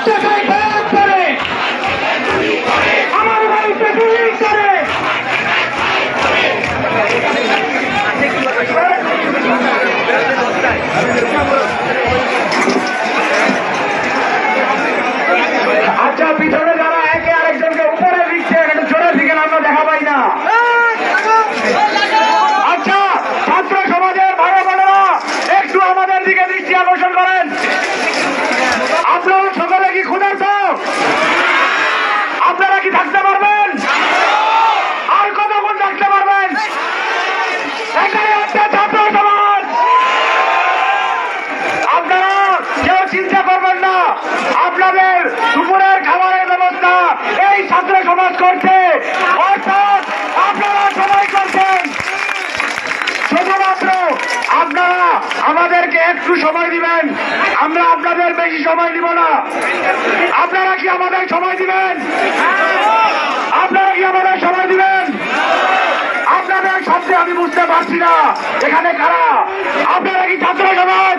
টাকায় খরচ করে আমার বাড়িতে চুরি করে আচ্ছা, পিছনে যারা একে আরেকজনকে উপরে দিচ্ছে একটু জোরে দিকে আমরা দেখা পাই না। আচ্ছা, ছাত্র সমাজের ভাই বোনেরা একটু আমাদের দিকে দৃষ্টি আকর্ষণ করেন। আপনারা সকলে কি ক্ষুধার্ত? আপনারা কি থাকতে পারবেন? আর কতক্ষণ থাকতে পারবেন? এখানে হচ্ছে ছাত্র সমাজ। আপনারা কেউ চিন্তা করবেন না, আপনাদের দুপুরের খাবারের ব্যবস্থা এই ছাত্র সমাজ করছে, অর্থাৎ আপনারা সবাই করছেন। শুধুমাত্র আপনারা আমাদেরকে একটু সময় দিবেন, আমরা আপনাদের বেশি সময় দিব না। আপনারা কি আমাদের সময় দিবেন? আপনারা কি আমাদের সময় দিবেন? আপনাদের শব্দে আমি বুঝতে পারছি না এখানে কারা। আপনারা কি ছাত্র সমাজ?